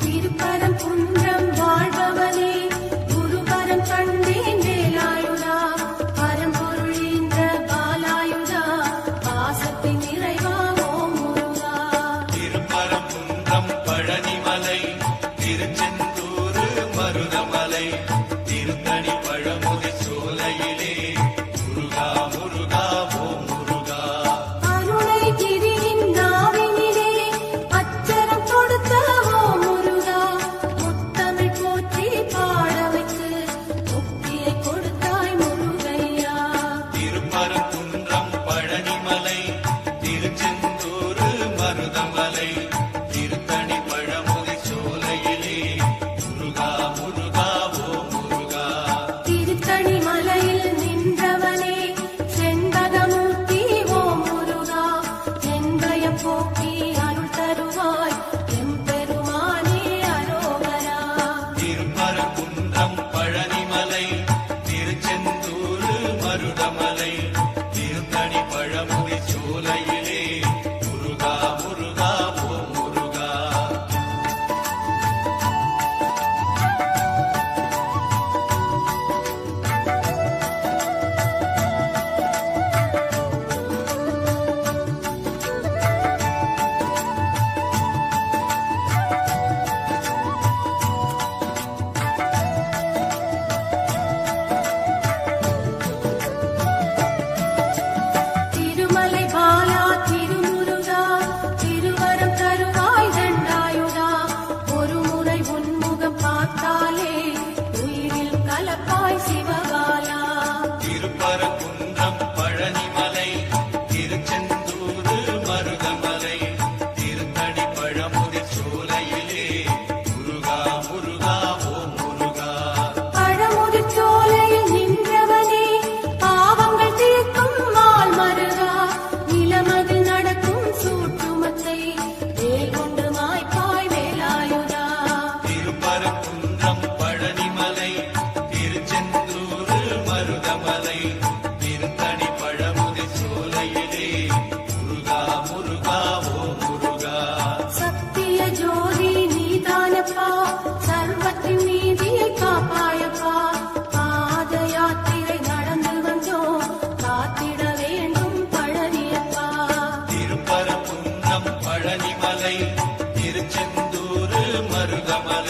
திருப்பர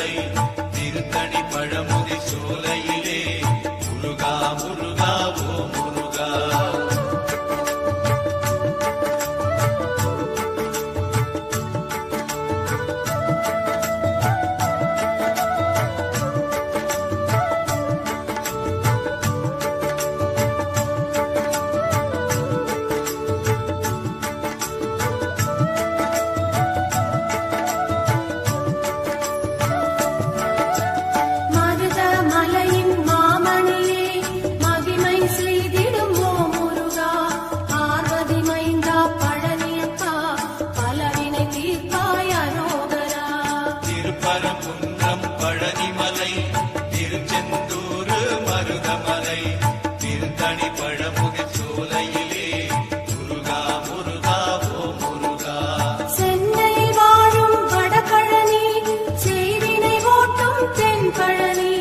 மலை திருத்தணி பழமுதி சோலையிலே முருகா முருகா ஓ முருகா. திருப்பரங்குன்றம் பழனிமலை திருச்செந்தூர் மருதமலை திருத்தணி பழமுதி சோலையிலே முருகா முருகா ஓ முருகா. சென்னையில் வாழும் வடபழனி செய்தினை ஓட்டும் தென்பழனி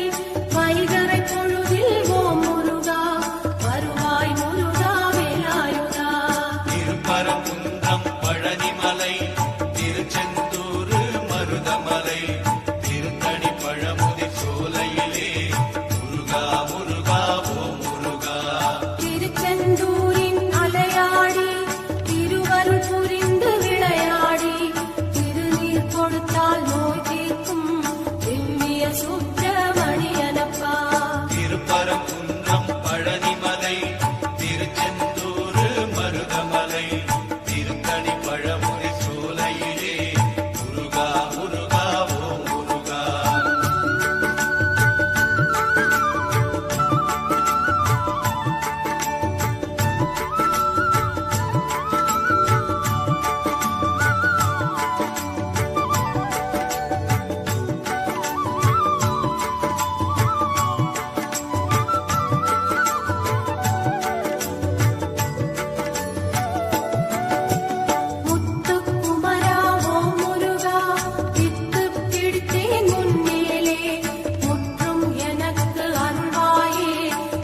வைகரை பொழுதில் ஓ முருகா வருவாய் முருகா வேலாயுதா. திருப்பரங்குன்றம் பழனிமலை திருச்செந்தூர் மருதமலை திருத்தணி பழமுதி சோலையிலே முருகா முருகா ஓ முருகா. திருச்செந்தூரின் அலையாடி திருவருள் புரிந்து விளையாடி திருநீர் கொடுத்தால் நோய் தீர்க்கும் திவ்ய சுப்பிரமணியனப்பா. திருப்பரங்குன்றம் பழனிமலை திருச்செந்தூர் மருதமலை திருத்தணி பழமுதி சோலையிலே முருகா முருகா ஓ முருகா. முத்துக்குமரா ஓ முருகா வித்து பிடித்தேன் முன்னேலே முற்றும் எனக்கு அருள்வாயே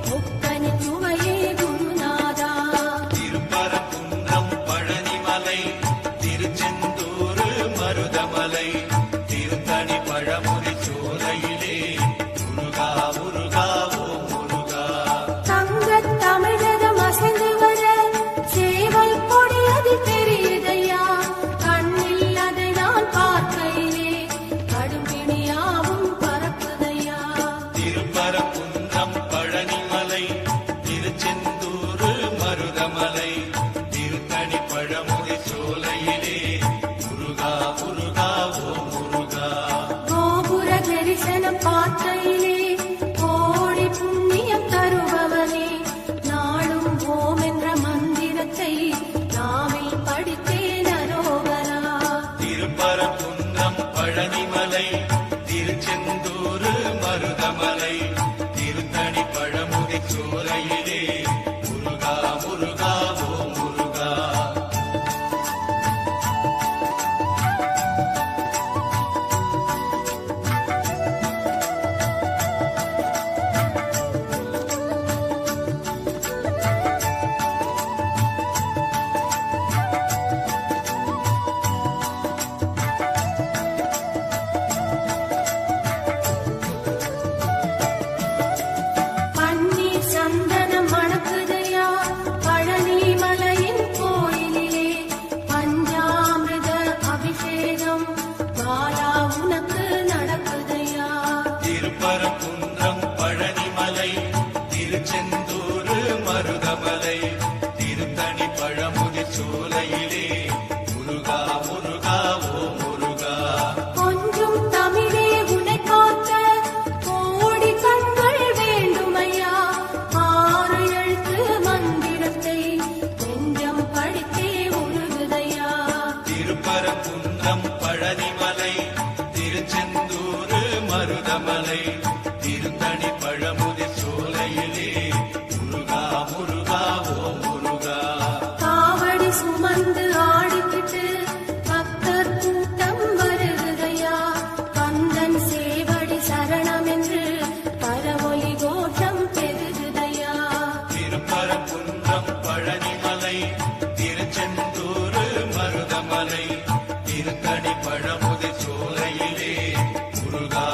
முக்கனி சுவையே குருநாதா. திருப்பரங்குன்றம் பழனிமலை திருச்செந்தூர் மருதமலை திருத்தணி பழமுதி சோலையிலே முருகா முருகா ஓ முருகா. தங்கத் தமிழகம் அசைந்து வர சேவல் கொடியது தெரியுதையா கண்ணில் அதை நான் பார்க்கையிலே கடும்பிணியாவும் பறக்குதையா. திருப்பரங்குன்றம் பழனிமலை திருச்செந்தூர் மருதமலை திருத்தணி பழமுதி சோலையிலே முருகா முருகா ஓ முருகா. கோபுர தரிசனம் பார்க்கையிலே கோடி புண்ணியம் தருபவனே நாளும் ஓம் என்ற மந்திரத்தை நாவில் படித்தேன் அரோகரா. திருப்பரங்குன்றம் பழனிமலை திருச்செந்தூர் மருதமலை திருத்தணி பழமுதி சோலையிலே முருகா முருகா ஓ முருகா. பன்னீர் சந்தனம் மணக்குதையா பழனி மலையின் கோயிலிலே பஞ்சாமிர்த அபிஷேகம் பாலா உனக்கு நடக்குதையா. திருப்பரங்குன்றம் பழனிமலை திருச்செந்தூர் மருதமலை திருத்தணி பழமுதி சோலையிலே முருகா முருகா ஓ முருகா. கொஞ்சம் தமிழே உனை காக்க கோடி கண்கள் வேண்டுமையா ஆறு எழுத்து மந்திரத்தை நெஞ்சம் படித்தே உருகுதையா. திருப்பரங்குன்றம் பழனிமலை திருச்செந்தூர் மருதமலை திருத்தணி பழமுதி சோலையிலே முருகா முருகா ஓ முருகா. காவடி சுமந்து ஆடிக்கிட்டு பக்தர் கூட்டம் வருகுதையா கந்தன் சேவடி சரணம் என்று பரவொலி கோஷம் பெருகுதையா. திருப்பரங்குன்றம் பழனிமலை திருச்செந்தூர் மருதமலை திருத்தணி பழமுதி சோலையிலே முருகா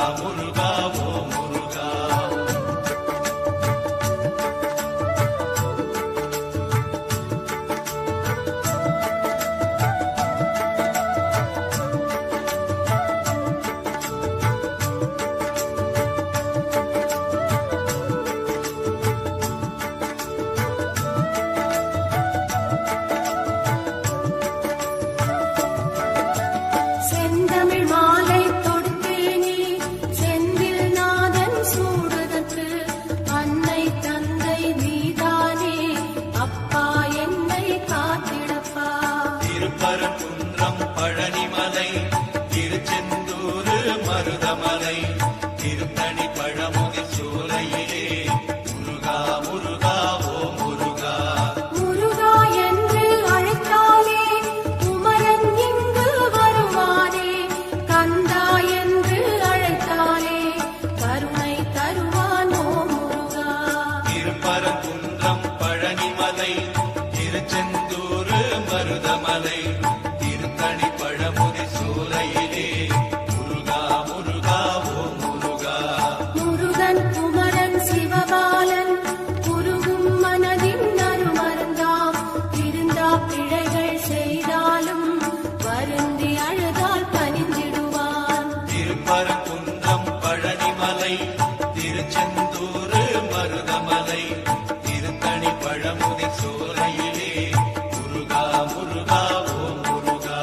மருதமலை திருத்தணி பழமுதிர் சோலையிலே முருகா முருகா ஓ முருகா முருகா என்று அழைத்தாலே குமரன் இங்கு வருவானே. கந்தா என்று அழைத்தாலே கருணை தருவான் ஓ முருகா. திருப்பரங்குன்றம் பழனிமலை திருச்செந்தூர் மருதமலை திருத்தணி பழமுதிர் சோலையிலே முருகா முருகா ஓ முருகா முருகன் குமரன் சிவபாலன் குருகும் மனதின் அருமருந்தாம். திருந்தா பிழைகள் செய்தாலும் வருந்தி அழுதால் பணிந்திடுவான். திருப்பரங்குன்றம் பழனிமலை திருச்செந்தூர் மருதமலை திருத்தணி பழமுதிர் சோலையிலே முருகா முருகா ஓ முருகா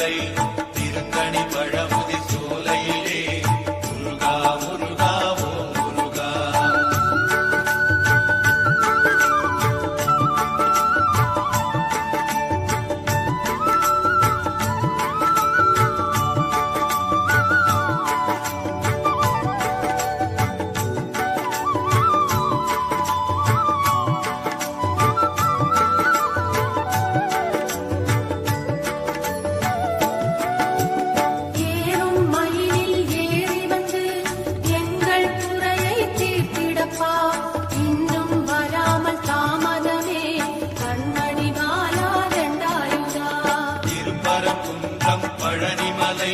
மருதமலை திருத்தணி பழமுதி சோலையிலே முருகா முருகா ஓ முருகா. ஏறும் மயிலில் ஏறி வந்து எங்கள் குறையை தீர்த்திடப்பா. இன்னும் வராமல் தாமதமே கண்மணி பாலா தண்டாயுதா. திருப்பரங்குன்றம் பழனிமலை